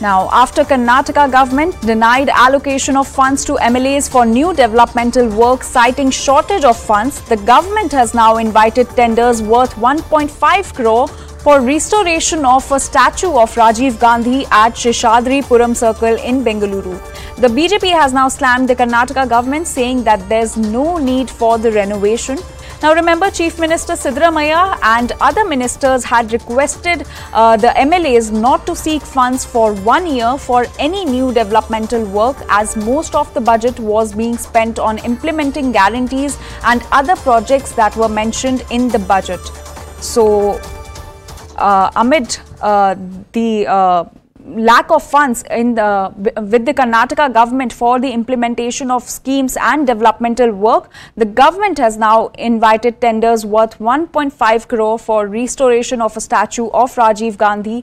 Now, after Karnataka government denied allocation of funds to MLAs for new developmental work citing shortage of funds, the government has now invited tenders worth 1.5 crore for restoration of a statue of Rajiv Gandhi at Sheshadripuram Circle in Bengaluru. The BJP has now slammed the Karnataka government, saying that there's no need for the renovation. Now remember, Chief Minister Siddaramaiah and other ministers had requested the MLAs not to seek funds for 1 year for any new developmental work, as most of the budget was being spent on implementing guarantees and other projects that were mentioned in the budget. So amid the lack of funds with the Karnataka government for the implementation of schemes and developmental work, the government has now invited tenders worth 1.5 crore for restoration of a statue of Rajiv Gandhi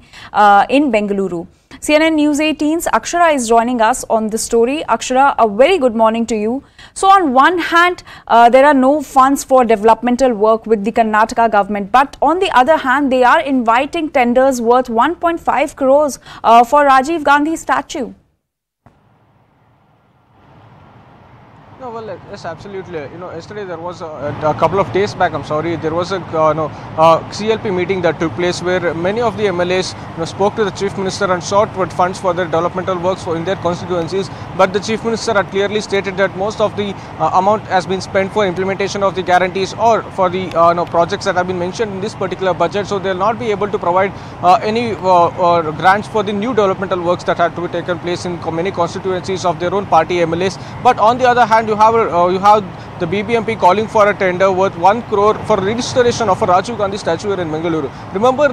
in Bengaluru. CNN News 18's Akshara is joining us on the story. Akshara, a very good morning to you. So on one hand, there are no funds for developmental work with the Karnataka government, but on the other hand, they are inviting tenders worth 1.5 crores for Rajiv Gandhi statue. No, well, yes, absolutely. Yesterday there was a couple of days back, there was a CLP meeting that took place where many of the MLAs spoke to the Chief Minister and sought for funds for their developmental works in their constituencies. But the Chief Minister had clearly stated that most of the amount has been spent for implementation of the guarantees or for the projects that have been mentioned in this particular budget. So they will not be able to provide any grants for the new developmental works that had to be taken place in many constituencies of their own party MLAs. But on the other hand, you have the BBMP calling for a tender worth 1 crore for restoration of a Rajiv Gandhi statue here in Bengaluru. Remember,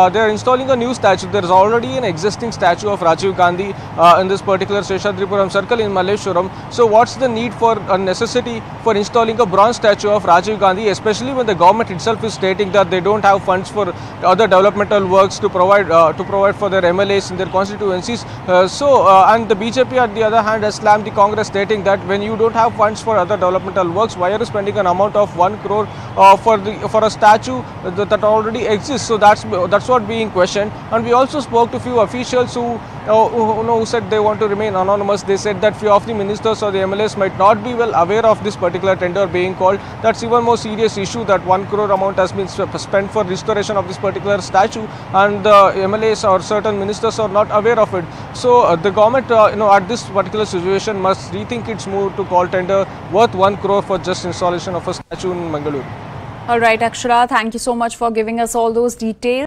they're installing a new statue. There is already an existing statue of Rajiv Gandhi in this particular Sheshadripuram Circle in Malleshwaram. So what's the need for a necessity for installing a bronze statue of Rajiv Gandhi, especially when the government itself is stating that they don't have funds for other developmental works to provide for their MLAs in their constituencies. And the BJP at the other hand has slammed the Congress, stating that when you don't have funds for other developmental works, why are you spending an amount of 1 crore for a statue that already exists? So that's what being questioned. And we also spoke to few officials who said they want to remain anonymous. They said that few of the ministers or the MLAs might not be well aware of this particular tender being called. That's even more serious issue, that 1 crore amount has been spent for restoration of this particular statue, and the MLAs or certain ministers are not aware of it. So the government at this particular situation must rethink its move to call tender worth 1 crore for just installation of a statue in Bengaluru. All right, Akshara, thank you so much for giving us all those details.